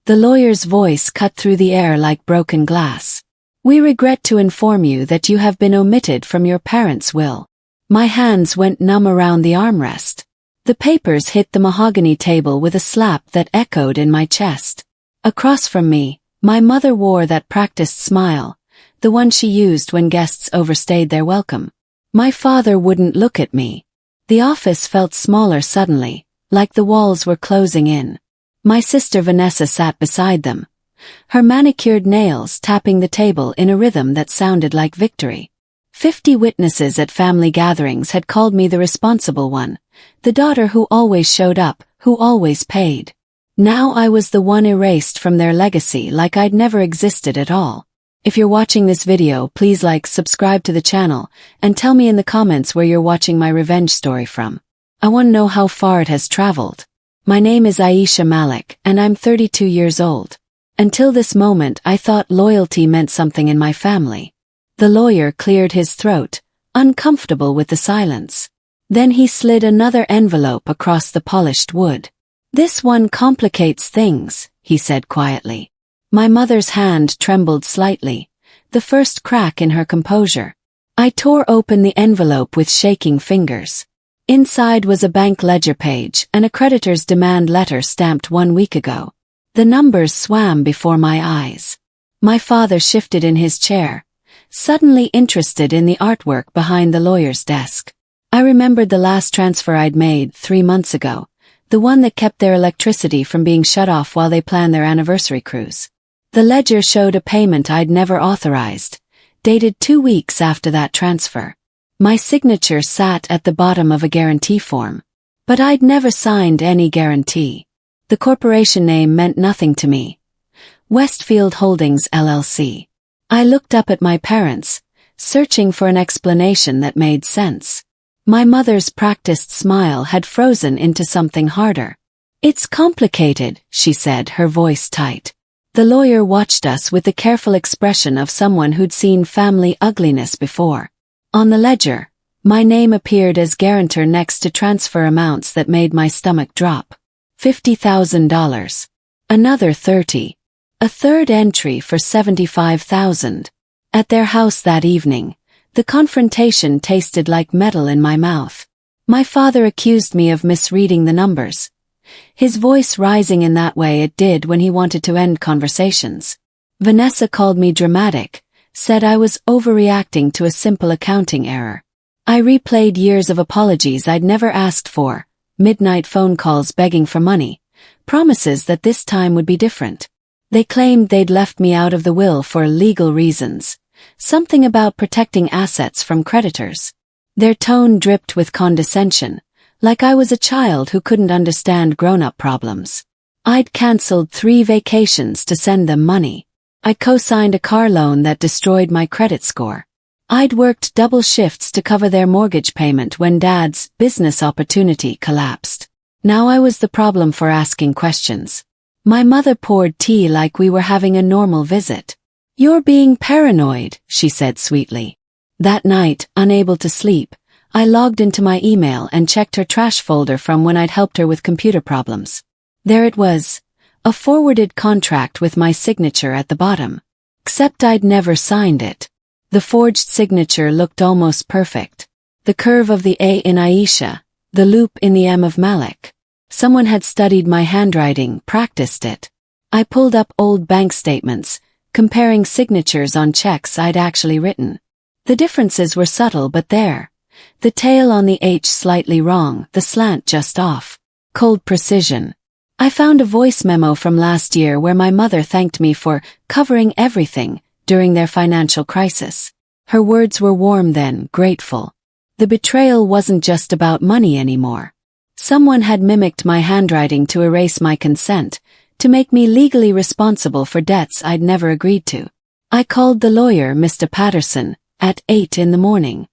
The lawyer's voice cut through the air like broken glass. "We regret to inform you that you have been omitted from your parents' will." My hands went numb around the armrest. The papers hit the mahogany table with a slap that echoed in my chest. Across from me, my mother wore that practiced smile, the one she used when guests overstayed their welcome. My father wouldn't look at me. The office felt smaller suddenly, like the walls were closing in. My sister Vanessa sat beside them, her manicured nails tapping the table in a rhythm that sounded like victory. 50 witnesses at family gatherings had called me the responsible one, the daughter who always showed up, who always paid. Now I was the one erased from their legacy like I'd never existed at all. If you're watching this video, please like, subscribe to the channel, and tell me in the comments where you're watching my revenge story from. I want to know how far it has traveled. My name is Aisha Malik, and I'm 32 years old. Until this moment, I thought loyalty meant something in my family. The lawyer cleared his throat, uncomfortable with the silence. Then he slid another envelope across the polished wood. "This one complicates things," he said quietly. My mother's hand trembled slightly, the first crack in her composure. I tore open the envelope with shaking fingers. Inside was a bank ledger page and a creditor's demand letter stamped 1 week ago. The numbers swam before my eyes. My father shifted in his chair, suddenly interested in the artwork behind the lawyer's desk. I remembered the last transfer I'd made 3 months ago, the one that kept their electricity from being shut off while they planned their anniversary cruise. The ledger showed a payment I'd never authorized, dated 2 weeks after that transfer. My signature sat at the bottom of a guarantee form. But I'd never signed any guarantee. The corporation name meant nothing to me. Westfield Holdings LLC. I looked up at my parents, searching for an explanation that made sense. My mother's practiced smile had frozen into something harder. "It's complicated," she said, her voice tight. The lawyer watched us with the careful expression of someone who'd seen family ugliness before. On the ledger, my name appeared as guarantor next to transfer amounts that made my stomach drop. $50,000. Another 30. A third entry for $75,000. At their house that evening, the confrontation tasted like metal in my mouth. My father accused me of misreading the numbers, his voice rising in that way it did when he wanted to end conversations. Vanessa called me dramatic, said I was overreacting to a simple accounting error. I replayed years of apologies I'd never asked for, midnight phone calls begging for money, promises that this time would be different. They claimed they'd left me out of the will for legal reasons, something about protecting assets from creditors. Their tone dripped with condescension, like I was a child who couldn't understand grown-up problems. I'd cancelled 3 vacations to send them money. I co-signed a car loan that destroyed my credit score. I'd worked double shifts to cover their mortgage payment when Dad's business opportunity collapsed. Now I was the problem for asking questions. My mother poured tea like we were having a normal visit. "You're being paranoid," she said sweetly. That night, unable to sleep, I logged into my email and checked her trash folder from when I'd helped her with computer problems. There it was, a forwarded contract with my signature at the bottom. Except I'd never signed it. The forged signature looked almost perfect. The curve of the A in Aisha, the loop in the M of Malik. Someone had studied my handwriting, practiced it. I pulled up old bank statements, comparing signatures on checks I'd actually written. The differences were subtle but there. The tail on the H slightly wrong, the slant just off. Cold precision. I found a voice memo from last year where my mother thanked me for covering everything during their financial crisis. Her words were warm then, grateful. The betrayal wasn't just about money anymore. Someone had mimicked my handwriting to erase my consent, to make me legally responsible for debts I'd never agreed to. I called the lawyer, Mr. Patterson, at 8 in the morning.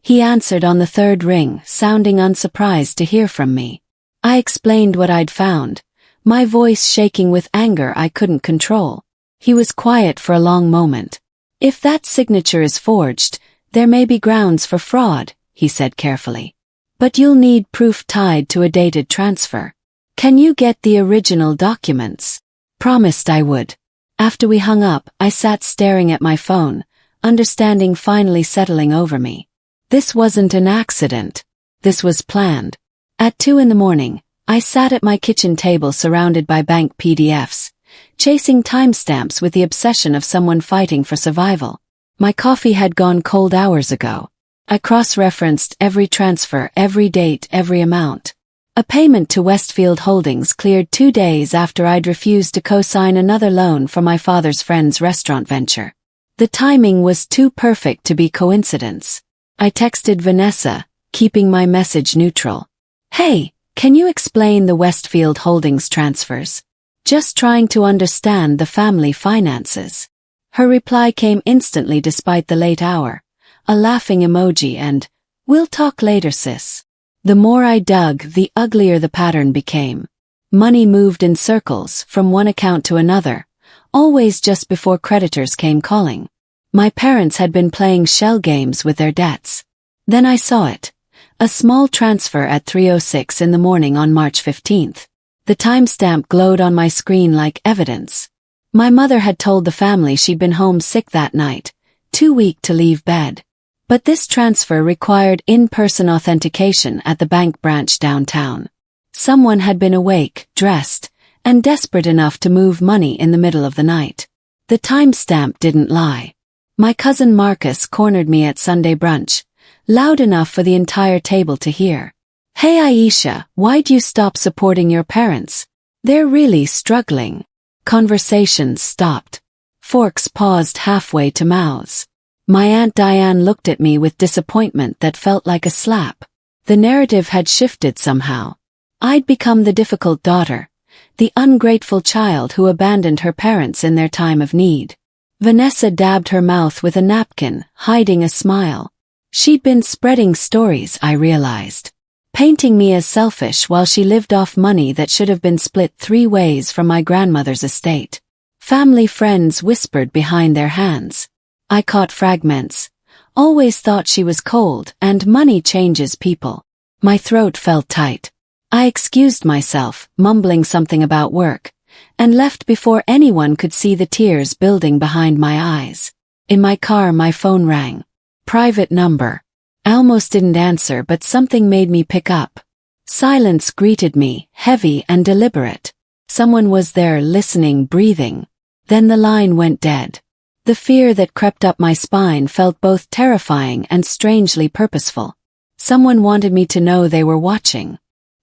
He answered on the 3rd ring, sounding unsurprised to hear from me. I explained what I'd found, my voice shaking with anger I couldn't control. He was quiet for a long moment. "If that signature is forged, there may be grounds for fraud," he said carefully. "But you'll need proof tied to a dated transfer. Can you get the original documents?" Promised I would. After we hung up, I sat staring at my phone, understanding finally settling over me. This wasn't an accident. This was planned. At 2 in the morning, I sat at my kitchen table surrounded by bank PDFs, chasing timestamps with the obsession of someone fighting for survival. My coffee had gone cold hours ago. I cross-referenced every transfer, every date, every amount. A payment to Westfield Holdings cleared 2 days after I'd refused to co-sign another loan for my father's friend's restaurant venture. The timing was too perfect to be coincidence. I texted Vanessa, keeping my message neutral. Hey, can you explain the Westfield Holdings transfers? Just trying to understand the family finances. Her reply came instantly despite the late hour. A laughing emoji and, "We'll talk later, sis." The more I dug, the uglier the pattern became. Money moved in circles from one account to another, always just before creditors came calling. My parents had been playing shell games with their debts. Then I saw it. A small transfer at 3:06 in the morning on March 15th. The timestamp glowed on my screen like evidence. My mother had told the family she'd been home sick that night, too weak to leave bed. But this transfer required in-person authentication at the bank branch downtown. Someone had been awake, dressed, and desperate enough to move money in the middle of the night. The timestamp didn't lie. My cousin Marcus cornered me at Sunday brunch, loud enough for the entire table to hear. "Hey Aisha, why'd you stop supporting your parents? They're really struggling." Conversations stopped. Forks paused halfway to mouths. My Aunt Diane looked at me with disappointment that felt like a slap. The narrative had shifted somehow. I'd become the difficult daughter, the ungrateful child who abandoned her parents in their time of need. Vanessa dabbed her mouth with a napkin, hiding a smile. She'd been spreading stories, I realized, painting me as selfish while she lived off money that should have been split 3 ways from my grandmother's estate. Family friends whispered behind their hands. I caught fragments. Always thought she was cold, and money changes people. My throat felt tight. I excused myself, mumbling something about work, and left before anyone could see the tears building behind my eyes. In my car, my phone rang. Private number. I almost didn't answer, but something made me pick up. Silence greeted me, heavy and deliberate. Someone was there, listening, breathing. Then the line went dead. The fear that crept up my spine felt both terrifying and strangely purposeful. Someone wanted me to know they were watching.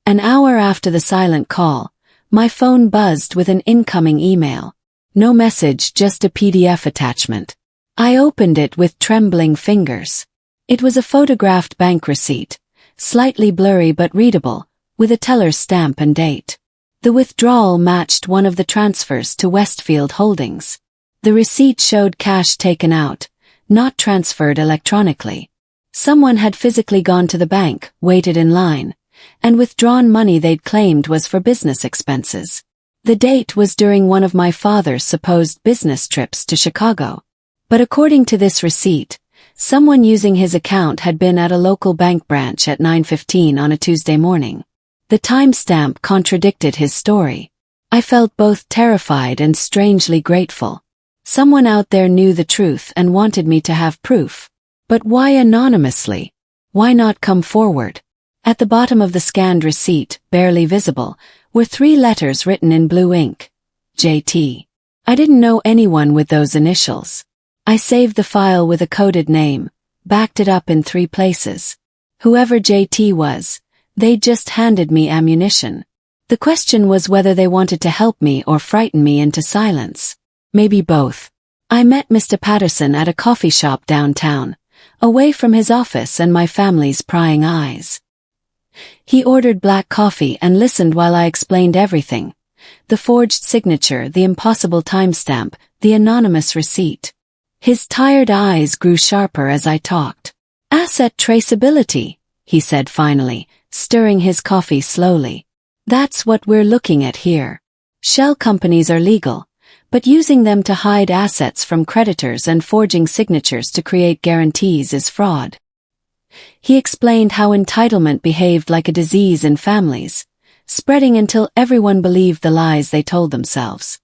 An hour after the silent call, my phone buzzed with an incoming email. No message, just a PDF attachment. I opened it with trembling fingers. It was a photographed bank receipt, slightly blurry but readable, with a teller's stamp and date. The withdrawal matched one of the transfers to Westfield Holdings. The receipt showed cash taken out, not transferred electronically. Someone had physically gone to the bank, waited in line, and withdrawn money they'd claimed was for business expenses. The date was during one of my father's supposed business trips to Chicago. But according to this receipt, someone using his account had been at a local bank branch at 9:15 on a Tuesday morning. The timestamp contradicted his story. I felt both terrified and strangely grateful. Someone out there knew the truth and wanted me to have proof. But why anonymously? Why not come forward? At the bottom of the scanned receipt, barely visible, were 3 letters written in blue ink. JT. I didn't know anyone with those initials. I saved the file with a coded name, backed it up in 3 places. Whoever JT was, they just handed me ammunition. The question was whether they wanted to help me or frighten me into silence. Maybe both. I met Mr. Patterson at a coffee shop downtown, away from his office and my family's prying eyes. He ordered black coffee and listened while I explained everything. The forged signature, the impossible timestamp, the anonymous receipt. His tired eyes grew sharper as I talked. "Asset traceability," he said finally, stirring his coffee slowly. "That's what we're looking at here. Shell companies are legal, but using them to hide assets from creditors and forging signatures to create guarantees is fraud." He explained how entitlement behaved like a disease in families, spreading until everyone believed the lies they told themselves.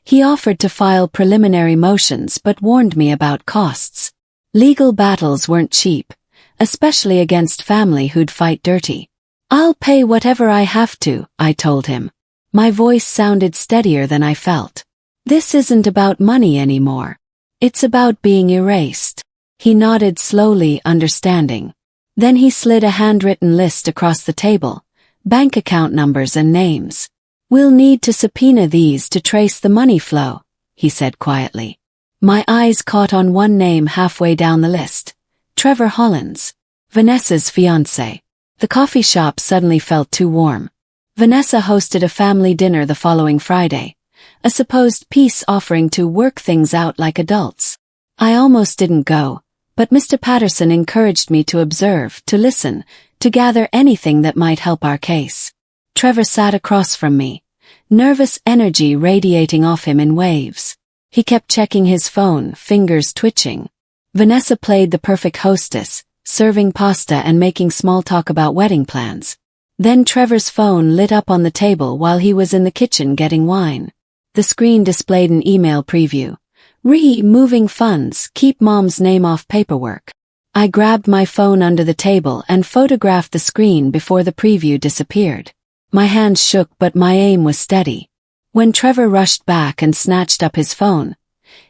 He offered to file preliminary motions but warned me about costs. Legal battles weren't cheap, especially against family who'd fight dirty. "I'll pay whatever I have to," I told him. My voice sounded steadier than I felt. "This isn't about money anymore. It's about being erased." He nodded slowly, understanding. Then he slid a handwritten list across the table, bank account numbers and names. "We'll need to subpoena these to trace the money flow," he said quietly. My eyes caught on one name halfway down the list. Trevor Hollins, Vanessa's fiancé. The coffee shop suddenly felt too warm. Vanessa hosted a family dinner the following Friday, a supposed peace offering to work things out like adults. I almost didn't go, but Mr. Patterson encouraged me to observe, to listen, to gather anything that might help our case. Trevor sat across from me, nervous energy radiating off him in waves. He kept checking his phone, fingers twitching. Vanessa played the perfect hostess, serving pasta and making small talk about wedding plans. Then Trevor's phone lit up on the table while he was in the kitchen getting wine. The screen displayed an email preview. "Moving funds, keep mom's name off paperwork." I grabbed my phone under the table and photographed the screen before the preview disappeared. My hands shook but my aim was steady. When Trevor rushed back and snatched up his phone,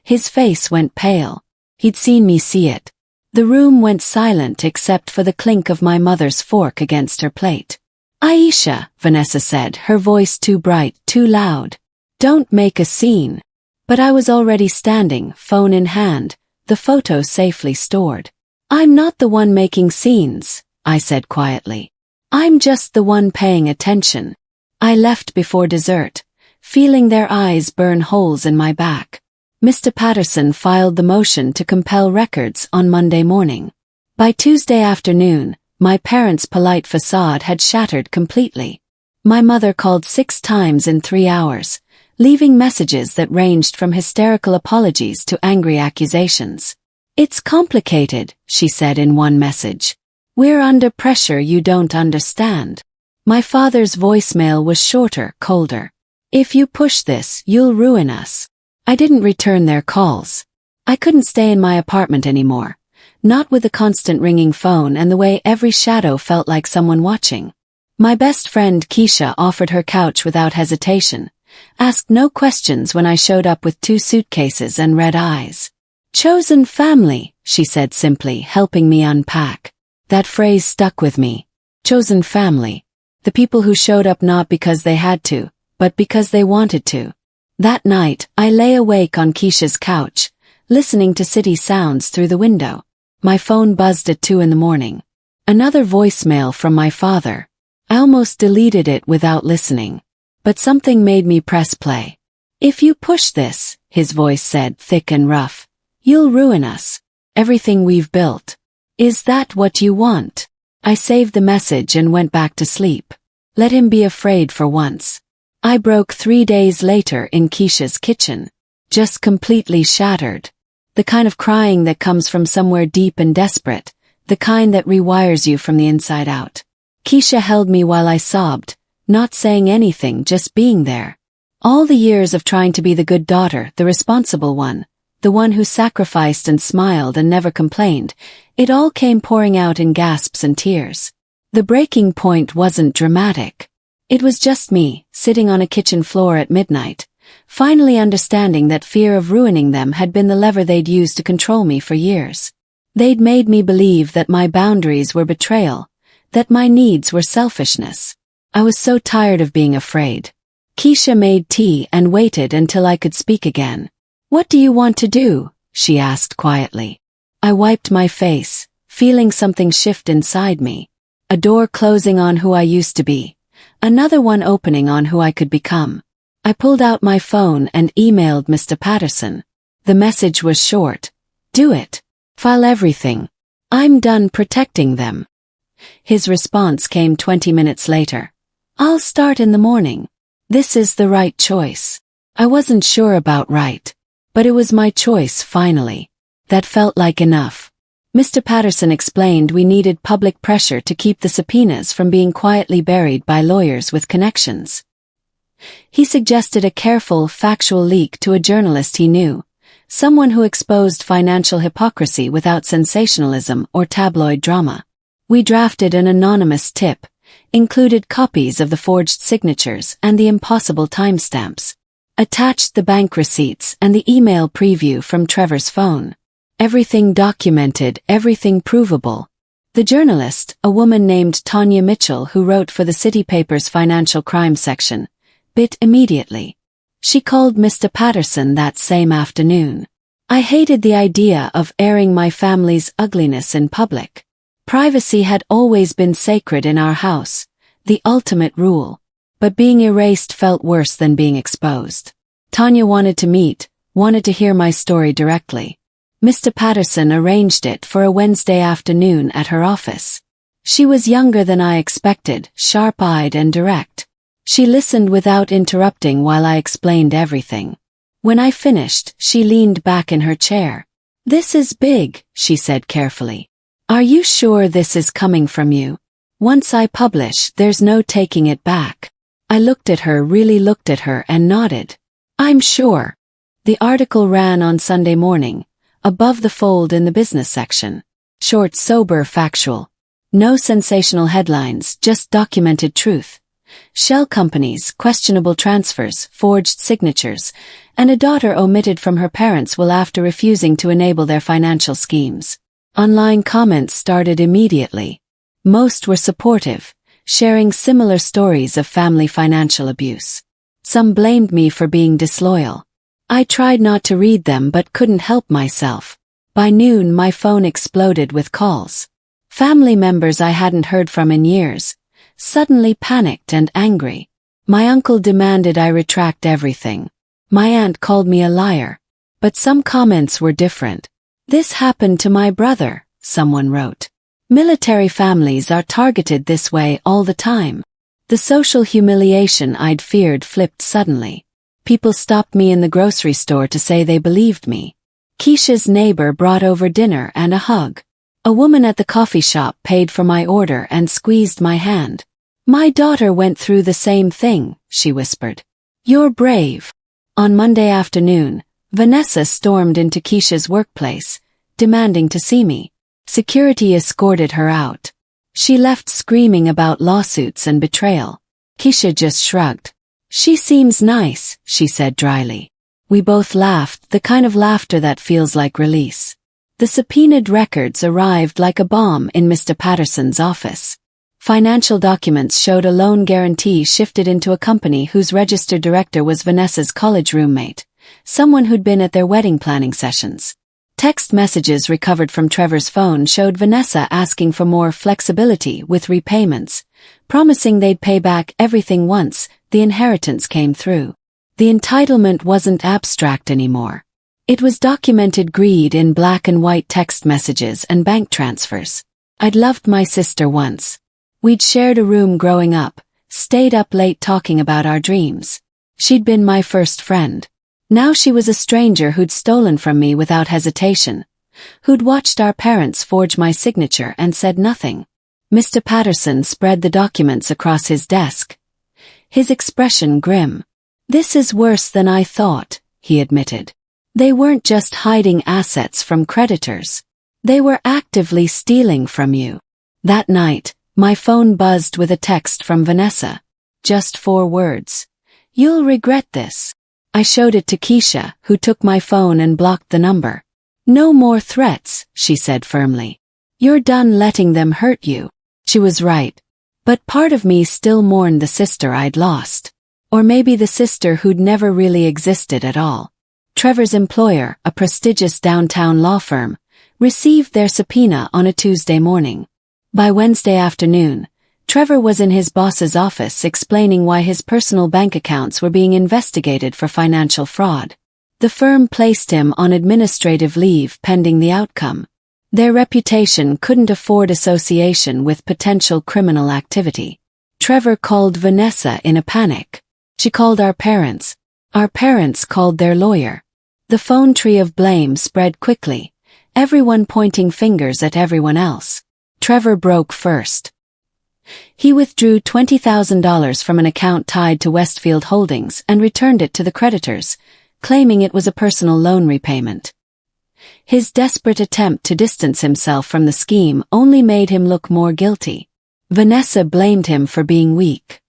his face went pale. He'd seen me see it. The room went silent except for the clink of my mother's fork against her plate. "Aisha," Vanessa said, her voice too bright, too loud. "Don't make a scene." But I was already standing, phone in hand, the photo safely stored. "I'm not the one making scenes," I said quietly. "I'm just the one paying attention." I left before dessert, feeling their eyes burn holes in my back. Mr. Patterson filed the motion to compel records on Monday morning. By Tuesday afternoon, my parents' polite facade had shattered completely. My mother called 6 times in 3 hours, leaving messages that ranged from hysterical apologies to angry accusations. "It's complicated," she said in one message. "We're under pressure you don't understand." My father's voicemail was shorter, colder. "If you push this, you'll ruin us." I didn't return their calls. I couldn't stay in my apartment anymore, not with the constant ringing phone and the way every shadow felt like someone watching. My best friend Keisha offered her couch without hesitation, asked no questions when I showed up with 2 suitcases and red eyes. "Chosen family," she said simply, helping me unpack. That phrase stuck with me. Chosen family. The people who showed up not because they had to, but because they wanted to. That night, I lay awake on Keisha's couch, listening to city sounds through the window. My phone buzzed at 2 in the morning. Another voicemail from my father. I almost deleted it without listening. But something made me press play. "If you push this," his voice said, thick and rough, "you'll ruin us. Everything we've built. Is that what you want?" I saved the message and went back to sleep. Let him be afraid for once. I broke 3 days later in Keisha's kitchen. Just completely shattered. The kind of crying that comes from somewhere deep and desperate, the kind that rewires you from the inside out. Keisha held me while I sobbed, not saying anything, just being there. All the years of trying to be the good daughter, the responsible one, the one who sacrificed and smiled and never complained, it all came pouring out in gasps and tears. The breaking point wasn't dramatic. It was just me, sitting on a kitchen floor at midnight, finally understanding that fear of ruining them had been the lever they'd used to control me for years. They'd made me believe that my boundaries were betrayal, that my needs were selfishness. I was so tired of being afraid. Keisha made tea and waited until I could speak again. "What do you want to do?" she asked quietly. I wiped my face, feeling something shift inside me. A door closing on who I used to be. Another one opening on who I could become. I pulled out my phone and emailed Mr. Patterson. The message was short. "Do it. File everything. I'm done protecting them." His response came 20 minutes later. "I'll start in the morning. This is the right choice." I wasn't sure about right, but it was my choice finally. That felt like enough. Mr. Patterson explained we needed public pressure to keep the subpoenas from being quietly buried by lawyers with connections. He suggested a careful, factual leak to a journalist he knew, someone who exposed financial hypocrisy without sensationalism or tabloid drama. We drafted an anonymous tip, included copies of the forged signatures and the impossible timestamps, attached the bank receipts and the email preview from Trevor's phone. Everything documented, everything provable. The journalist, a woman named Tanya Mitchell who wrote for the city paper's financial crime section, bit immediately. She called Mr. Patterson that same afternoon. I hated the idea of airing my family's ugliness in public. Privacy had always been sacred in our house, the ultimate rule. But being erased felt worse than being exposed. Tanya wanted to meet, wanted to hear my story directly. Mr. Patterson arranged it for a Wednesday afternoon at her office. She was younger than I expected, sharp-eyed and direct. She listened without interrupting while I explained everything. When I finished, she leaned back in her chair. "This is big," she said carefully. "Are you sure this is coming from you? Once I publish, there's no taking it back." I looked at her, really looked at her, and nodded. "I'm sure." The article ran on Sunday morning, above the fold in the business section. Short, sober, factual. No sensational headlines, just documented truth. Shell companies, questionable transfers, forged signatures, and a daughter omitted from her parents' will after refusing to enable their financial schemes. Online comments started immediately. Most were supportive, sharing similar stories of family financial abuse. Some blamed me for being disloyal. I tried not to read them but couldn't help myself. By noon my phone exploded with calls. Family members I hadn't heard from in years, suddenly panicked and angry. My uncle demanded I retract everything. My aunt called me a liar. But some comments were different. "This happened to my brother," someone wrote. "Military families are targeted this way all the time." The social humiliation I'd feared flipped suddenly. People stopped me in the grocery store to say they believed me. Keisha's neighbor brought over dinner and a hug. A woman at the coffee shop paid for my order and squeezed my hand. "My daughter went through the same thing," she whispered. "You're brave." On Monday afternoon, Vanessa stormed into Keisha's workplace, demanding to see me. Security escorted her out. She left screaming about lawsuits and betrayal. Keisha just shrugged. "She seems nice," she said dryly. We both laughed, the kind of laughter that feels like release. The subpoenaed records arrived like a bomb in Mr. Patterson's office. Financial documents showed a loan guarantee shifted into a company whose registered director was Vanessa's college roommate, someone who'd been at their wedding planning sessions. Text messages recovered from Trevor's phone showed Vanessa asking for more flexibility with repayments, promising they'd pay back everything once the inheritance came through. The entitlement wasn't abstract anymore. It was documented greed in black and white text messages and bank transfers. I'd loved my sister once. We'd shared a room growing up, stayed up late talking about our dreams. She'd been my first friend. Now she was a stranger who'd stolen from me without hesitation, who'd watched our parents forge my signature and said nothing. Mr. Patterson spread the documents across his desk, his expression grim. "This is worse than I thought," he admitted. "They weren't just hiding assets from creditors. They were actively stealing from you." That night, my phone buzzed with a text from Vanessa. Just 4 words. "You'll regret this." I showed it to Keisha, who took my phone and blocked the number. "No more threats," she said firmly. "You're done letting them hurt you." She was right. But part of me still mourned the sister I'd lost. Or maybe the sister who'd never really existed at all. Trevor's employer, a prestigious downtown law firm, received their subpoena on a Tuesday morning. By Wednesday afternoon, Trevor was in his boss's office explaining why his personal bank accounts were being investigated for financial fraud. The firm placed him on administrative leave pending the outcome. Their reputation couldn't afford association with potential criminal activity. Trevor called Vanessa in a panic. She called our parents. Our parents called their lawyer. The phone tree of blame spread quickly, everyone pointing fingers at everyone else. Trevor broke first. He withdrew $20,000 from an account tied to Westfield Holdings and returned it to the creditors, claiming it was a personal loan repayment. His desperate attempt to distance himself from the scheme only made him look more guilty. Vanessa blamed him for being weak.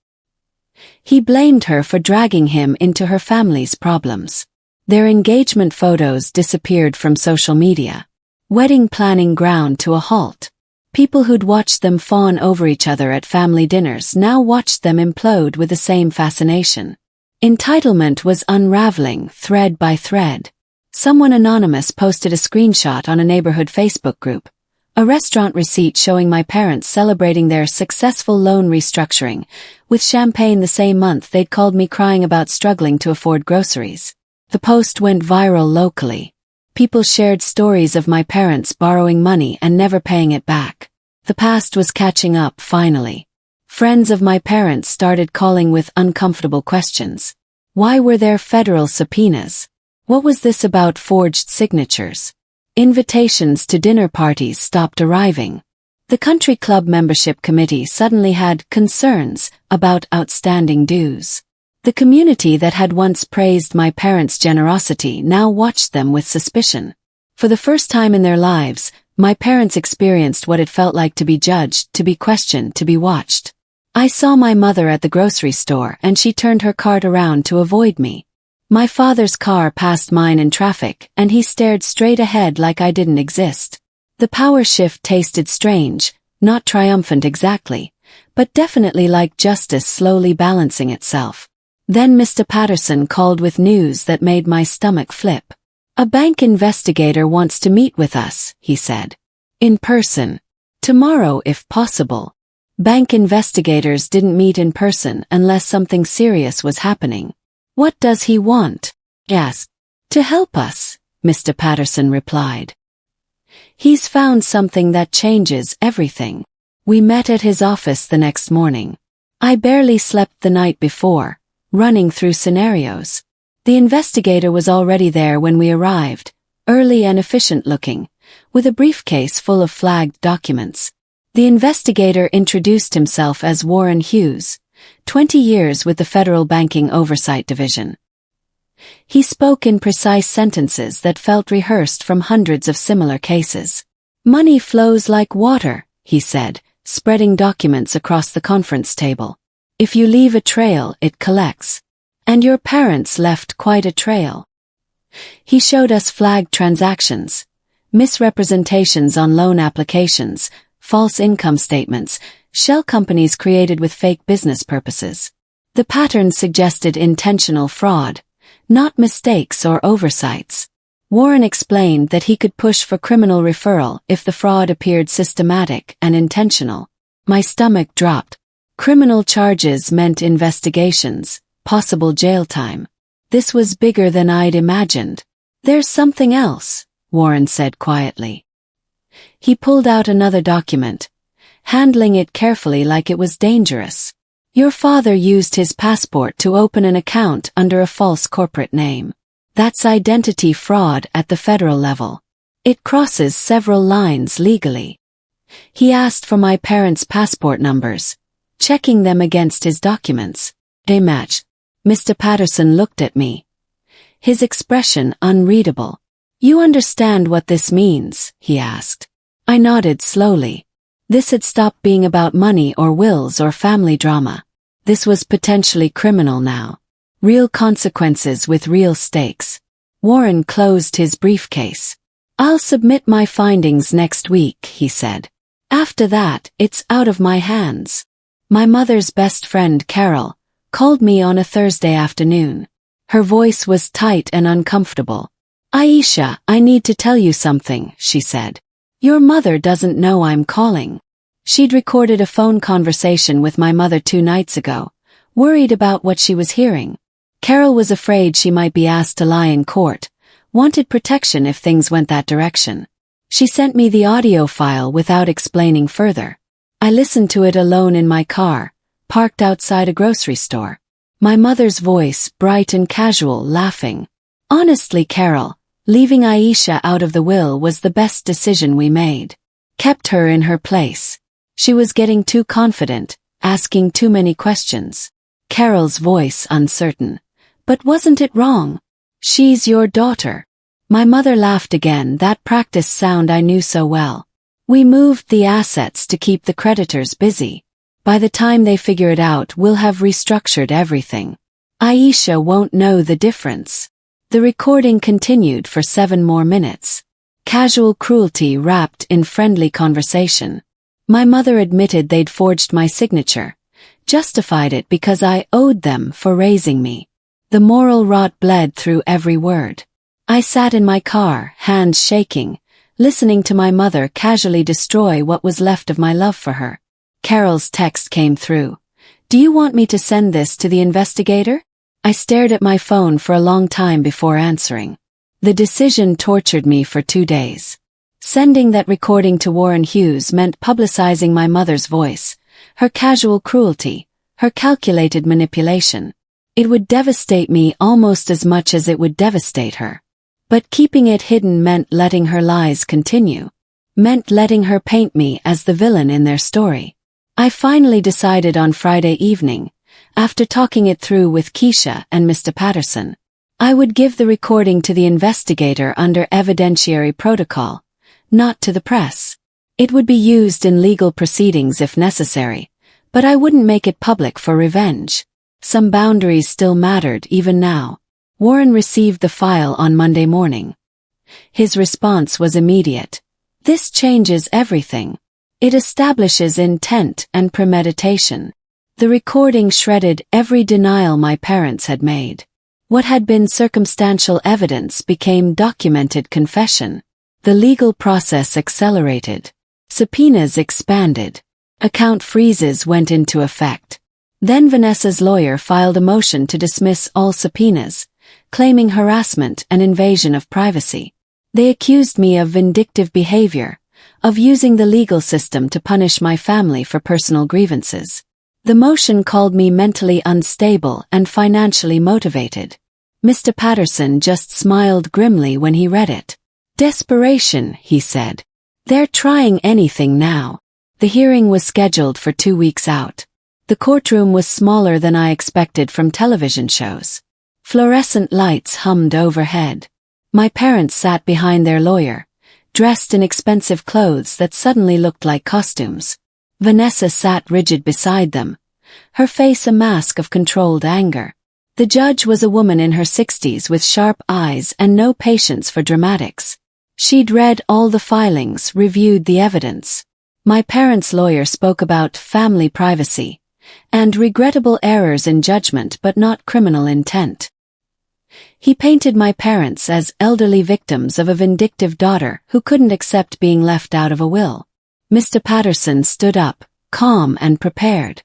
He blamed her for dragging him into her family's problems. Their engagement photos disappeared from social media. Wedding planning ground to a halt. People who'd watched them fawn over each other at family dinners now watched them implode with the same fascination. Entitlement was unraveling thread by thread. Someone anonymous posted a screenshot on a neighborhood Facebook group. A restaurant receipt showing my parents celebrating their successful loan restructuring, with champagne the same month they'd called me crying about struggling to afford groceries. The post went viral locally. People shared stories of my parents borrowing money and never paying it back. The past was catching up finally. Friends of my parents started calling with uncomfortable questions. Why were there federal subpoenas? What was this about forged signatures? Invitations to dinner parties stopped arriving. The country club membership committee suddenly had concerns about outstanding dues. The community that had once praised my parents' generosity now watched them with suspicion. For the first time in their lives, my parents experienced what it felt like to be judged, to be questioned, to be watched. I saw my mother at the grocery store and she turned her cart around to avoid me. My father's car passed mine in traffic and he stared straight ahead like I didn't exist. The power shift tasted strange, not triumphant exactly, but definitely like justice slowly balancing itself. Then Mr. Patterson called with news that made my stomach flip. A bank investigator wants to meet with us, he said. In person. Tomorrow if possible. Bank investigators didn't meet in person unless something serious was happening. What does he want? I asked. To help us, Mr. Patterson replied. He's found something that changes everything. We met at his office the next morning. I barely slept the night before, running through scenarios. The investigator was already there when we arrived, early and efficient looking, with a briefcase full of flagged documents. The investigator introduced himself as Warren Hughes, 20 years with the Federal Banking Oversight Division. He spoke in precise sentences that felt rehearsed from hundreds of similar cases. Money flows like water, he said, spreading documents across the conference table. If you leave a trail, it collects. And your parents left quite a trail. He showed us flagged transactions, misrepresentations on loan applications, false income statements, shell companies created with fake business purposes. The pattern suggested intentional fraud, not mistakes or oversights. Warren explained that he could push for criminal referral if the fraud appeared systematic and intentional. My stomach dropped. Criminal charges meant investigations, possible jail time. This was bigger than I'd imagined. There's something else, Warren said quietly. He pulled out another document, handling it carefully like it was dangerous. Your father used his passport to open an account under a false corporate name. That's identity fraud at the federal level. It crosses several lines legally. He asked for my parents' passport numbers, checking them against his documents. They matched. Mr. Patterson looked at me. His expression unreadable. You understand what this means? He asked. I nodded slowly. This had stopped being about money or wills or family drama. This was potentially criminal now. Real consequences with real stakes. Warren closed his briefcase. I'll submit my findings next week, he said. After that, it's out of my hands. My mother's best friend, Carol, called me on a Thursday afternoon. Her voice was tight and uncomfortable. Aisha, I need to tell you something, she said. Your mother doesn't know I'm calling. She'd recorded a phone conversation with my mother 2 nights ago, worried about what she was hearing. Carol was afraid she might be asked to lie in court, wanted protection if things went that direction. She sent me the audio file without explaining further. I listened to it alone in my car, parked outside a grocery store. My mother's voice, bright and casual, laughing. Honestly, Carol, leaving Aisha out of the will was the best decision we made. Kept her in her place. She was getting too confident, asking too many questions. Carol's voice uncertain. But wasn't it wrong? She's your daughter. My mother laughed again, that practiced sound I knew so well. We moved the assets to keep the creditors busy. By the time they figure it out, we'll have restructured everything. Aisha won't know the difference. The recording continued for 7 more minutes. Casual cruelty wrapped in friendly conversation. My mother admitted they'd forged my signature, justified it because I owed them for raising me. The moral rot bled through every word. I sat in my car, hands shaking, listening to my mother casually destroy what was left of my love for her. Carol's text came through. "Do you want me to send this to the investigator?" I stared at my phone for a long time before answering. The decision tortured me for 2 days. Sending that recording to Warren Hughes meant publicizing my mother's voice, her casual cruelty, her calculated manipulation. It would devastate me almost as much as it would devastate her. But keeping it hidden meant letting her lies continue. Meant letting her paint me as the villain in their story. I finally decided on Friday evening, after talking it through with Keisha and Mr. Patterson. I would give the recording to the investigator under evidentiary protocol, not to the press. It would be used in legal proceedings if necessary, but I wouldn't make it public for revenge. Some boundaries still mattered even now. Warren received the file on Monday morning. His response was immediate. "This changes everything. It establishes intent and premeditation." The recording shredded every denial my parents had made. What had been circumstantial evidence became documented confession. The legal process accelerated. Subpoenas expanded. Account freezes went into effect. Then Vanessa's lawyer filed a motion to dismiss all subpoenas, claiming harassment and invasion of privacy. They accused me of vindictive behavior, of using the legal system to punish my family for personal grievances. The motion called me mentally unstable and financially motivated. Mr. Patterson just smiled grimly when he read it. "Desperation," he said. "They're trying anything now." The hearing was scheduled for 2 weeks out. The courtroom was smaller than I expected from television shows. Fluorescent lights hummed overhead. My parents sat behind their lawyer, dressed in expensive clothes that suddenly looked like costumes. Vanessa sat rigid beside them, her face a mask of controlled anger. The judge was a woman in her 60s with sharp eyes and no patience for dramatics. She'd read all the filings, reviewed the evidence. My parents' lawyer spoke about family privacy and regrettable errors in judgment but not criminal intent. He painted my parents as elderly victims of a vindictive daughter who couldn't accept being left out of a will. Mr. Patterson stood up, calm and prepared.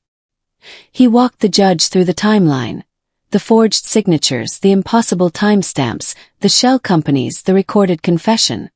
He walked the judge through the timeline. The forged signatures, the impossible timestamps, the shell companies, the recorded confession.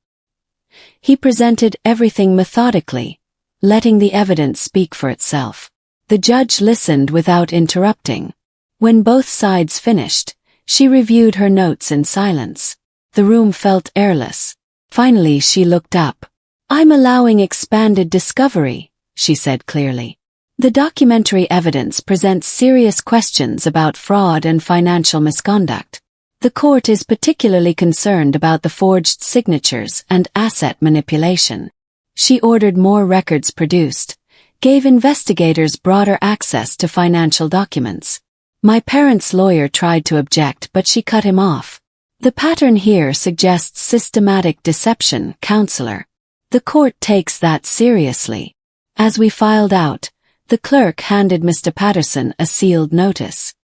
He presented everything methodically, letting the evidence speak for itself. The judge listened without interrupting. When both sides finished, she reviewed her notes in silence. The room felt airless. Finally she looked up. "I'm allowing expanded discovery," she said clearly. "The documentary evidence presents serious questions about fraud and financial misconduct. The court is particularly concerned about the forged signatures and asset manipulation." She ordered more records produced, gave investigators broader access to financial documents. My parents' lawyer tried to object, but she cut him off. "The pattern here suggests systematic deception, counselor. The court takes that seriously." As we filed out, the clerk handed Mr. Patterson a sealed notice.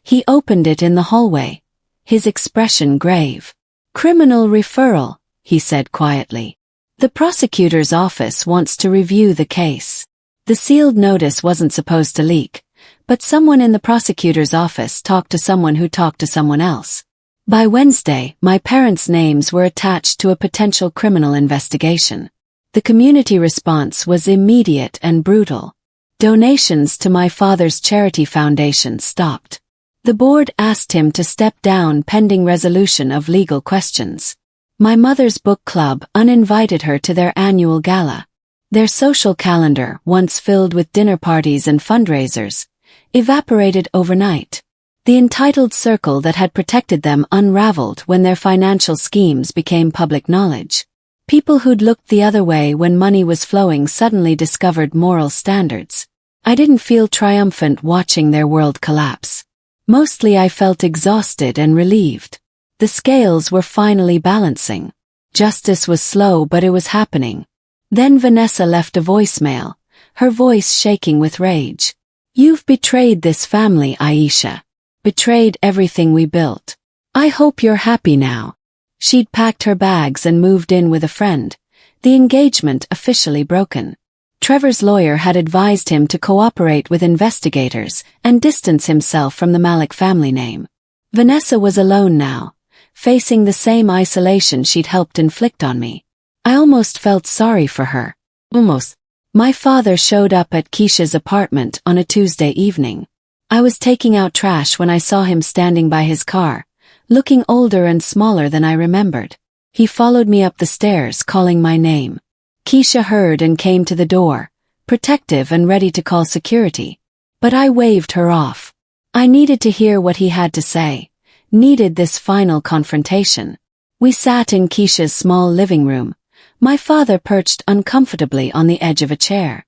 He opened it in the hallway, his expression grave. "Criminal referral," he said quietly. "The prosecutor's office wants to review the case." The sealed notice wasn't supposed to leak, but someone in the prosecutor's office talked to someone who talked to someone else. By Wednesday, my parents' names were attached to a potential criminal investigation. The community response was immediate and brutal. Donations to my father's charity foundation stopped. The board asked him to step down pending resolution of legal questions. My mother's book club uninvited her to their annual gala. Their social calendar, once filled with dinner parties and fundraisers, evaporated overnight. The entitled circle that had protected them unraveled when their financial schemes became public knowledge. People who'd looked the other way when money was flowing suddenly discovered moral standards. I didn't feel triumphant watching their world collapse. Mostly I felt exhausted and relieved. The scales were finally balancing. Justice was slow, but it was happening. Then Vanessa left a voicemail, her voice shaking with rage. "You've betrayed this family, Aisha. Betrayed everything we built. I hope you're happy now." She'd packed her bags and moved in with a friend, the engagement officially broken. Trevor's lawyer had advised him to cooperate with investigators and distance himself from the Malik family name. Vanessa was alone now, facing the same isolation she'd helped inflict on me. I almost felt sorry for her. Almost. My father showed up at Keisha's apartment on a Tuesday evening. I was taking out trash when I saw him standing by his car, looking older and smaller than I remembered. He followed me up the stairs, calling my name. Keisha heard and came to the door, protective and ready to call security. But I waved her off. I needed to hear what he had to say, needed this final confrontation. We sat in Keisha's small living room, my father perched uncomfortably on the edge of a chair.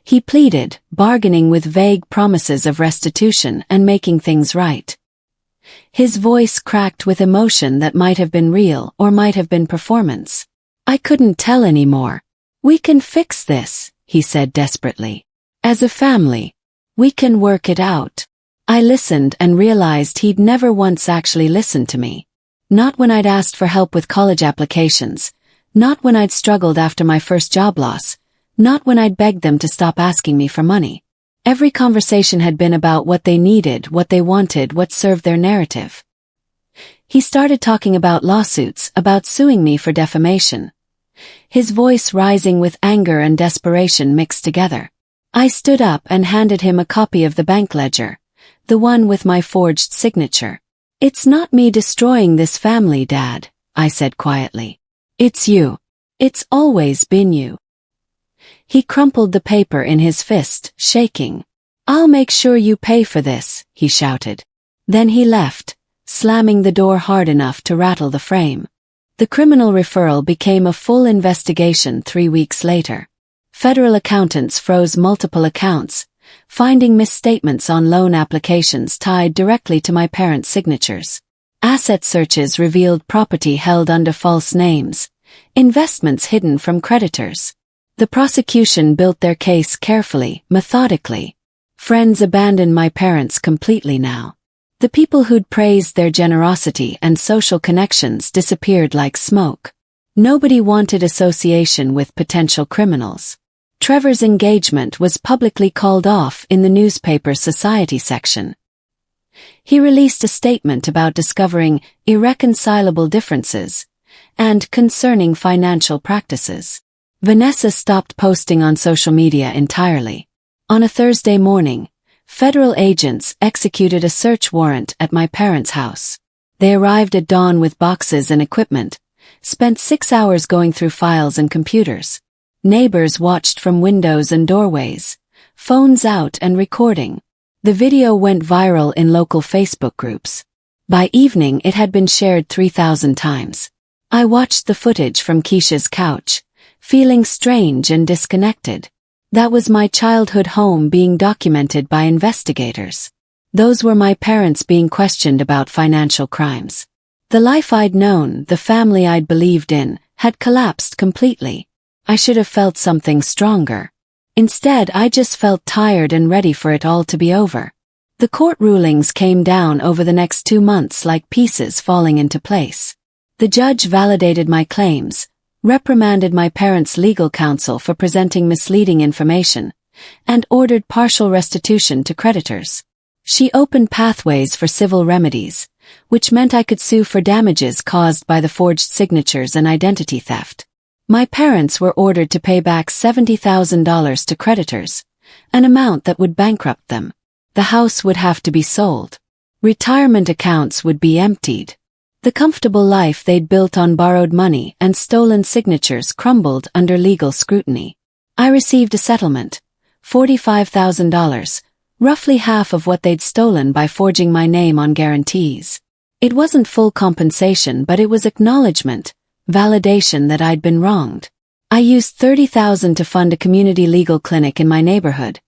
He pleaded, bargaining with vague promises of restitution and making things right. His voice cracked with emotion that might have been real or might have been performance. I couldn't tell anymore. "We can fix this," he said desperately. "As a family, we can work it out." I listened and realized he'd never once actually listened to me. Not when I'd asked for help with college applications, not when I'd struggled after my first job loss, not when I'd begged them to stop asking me for money. Every conversation had been about what they needed, what they wanted, what served their narrative. He started talking about lawsuits, about suing me for defamation. His voice rising with anger and desperation mixed together. I stood up and handed him a copy of the bank ledger, the one with my forged signature. "It's not me destroying this family, Dad," I said quietly. "It's you. It's always been you." He crumpled the paper in his fist, shaking. "I'll make sure you pay for this," he shouted. Then he left, slamming the door hard enough to rattle the frame. The criminal referral became a full investigation 3 weeks later. Federal accountants froze multiple accounts, finding misstatements on loan applications tied directly to my parents' signatures. Asset searches revealed property held under false names, investments hidden from creditors. The prosecution built their case carefully, methodically. Friends abandoned my parents completely now. The people who'd praised their generosity and social connections disappeared like smoke. Nobody wanted association with potential criminals. Trevor's engagement was publicly called off in the newspaper's society section. He released a statement about discovering irreconcilable differences and concerning financial practices. Vanessa stopped posting on social media entirely. On a Thursday morning, federal agents executed a search warrant at my parents' house. They arrived at dawn with boxes and equipment, spent 6 hours going through files and computers. Neighbors watched from windows and doorways, phones out and recording. The video went viral in local Facebook groups. By evening it had been shared 3,000 times. I watched the footage from Keisha's couch, feeling strange and disconnected. That was my childhood home being documented by investigators. Those were my parents being questioned about financial crimes. The life I'd known, the family I'd believed in, had collapsed completely. I should have felt something stronger. Instead, I just felt tired and ready for it all to be over. The court rulings came down over the next 2 months like pieces falling into place. The judge validated my claims, reprimanded my parents' legal counsel for presenting misleading information, and ordered partial restitution to creditors. She opened pathways for civil remedies, which meant I could sue for damages caused by the forged signatures and identity theft. My parents were ordered to pay back $70,000 to creditors, an amount that would bankrupt them. The house would have to be sold. Retirement accounts would be emptied. The comfortable life they'd built on borrowed money and stolen signatures crumbled under legal scrutiny. I received a settlement, $45,000, roughly half of what they'd stolen by forging my name on guarantees. It wasn't full compensation, but it was acknowledgement, validation that I'd been wronged. I used $30,000 to fund a community legal clinic in my neighborhood,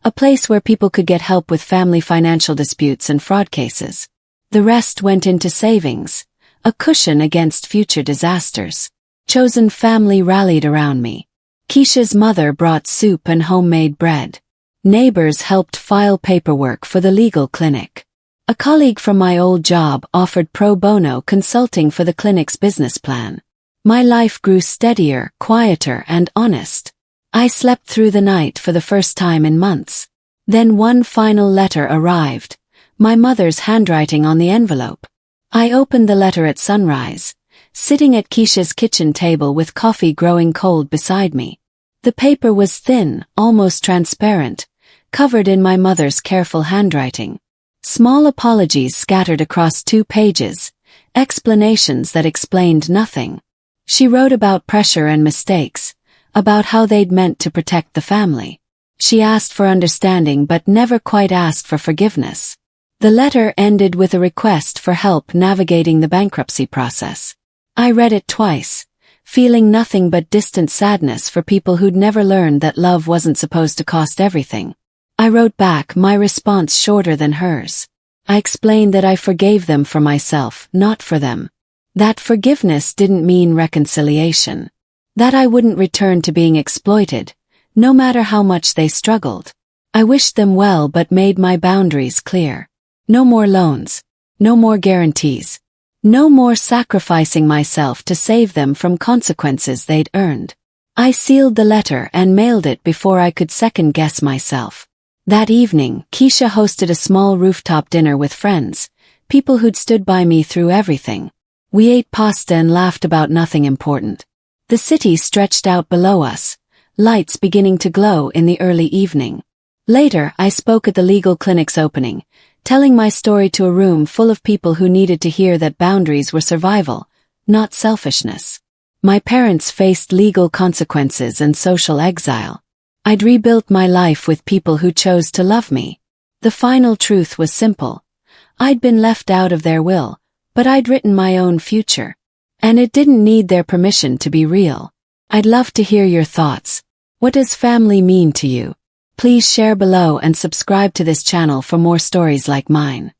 a place where people could get help with family financial disputes and fraud cases. The rest went into savings, a cushion against future disasters. Chosen family rallied around me. Keisha's mother brought soup and homemade bread. Neighbors helped file paperwork for the legal clinic. A colleague from my old job offered pro bono consulting for the clinic's business plan. My life grew steadier, quieter, and honest. I slept through the night for the first time in months. Then one final letter arrived, my mother's handwriting on the envelope. I opened the letter at sunrise, sitting at Keisha's kitchen table with coffee growing cold beside me. The paper was thin, almost transparent, covered in my mother's careful handwriting. Small apologies scattered across 2 pages, explanations that explained nothing. She wrote about pressure and mistakes, about how they'd meant to protect the family. She asked for understanding but never quite asked for forgiveness. The letter ended with a request for help navigating the bankruptcy process. I read it twice, feeling nothing but distant sadness for people who'd never learned that love wasn't supposed to cost everything. I wrote back, my response shorter than hers. I explained that I forgave them for myself, not for them. That forgiveness didn't mean reconciliation. That I wouldn't return to being exploited, no matter how much they struggled. I wished them well but made my boundaries clear. No more loans. No more guarantees. No more sacrificing myself to save them from consequences they'd earned. I sealed the letter and mailed it before I could second-guess myself. That evening, Keisha hosted a small rooftop dinner with friends, people who'd stood by me through everything. We ate pasta and laughed about nothing important. The city stretched out below us, lights beginning to glow in the early evening. Later, I spoke at the legal clinic's opening, telling my story to a room full of people who needed to hear that boundaries were survival, not selfishness. My parents faced legal consequences and social exile. I'd rebuilt my life with people who chose to love me. The final truth was simple. I'd been left out of their will, but I'd written my own future. And it didn't need their permission to be real. I'd love to hear your thoughts. What does family mean to you? Please share below and subscribe to this channel for more stories like mine.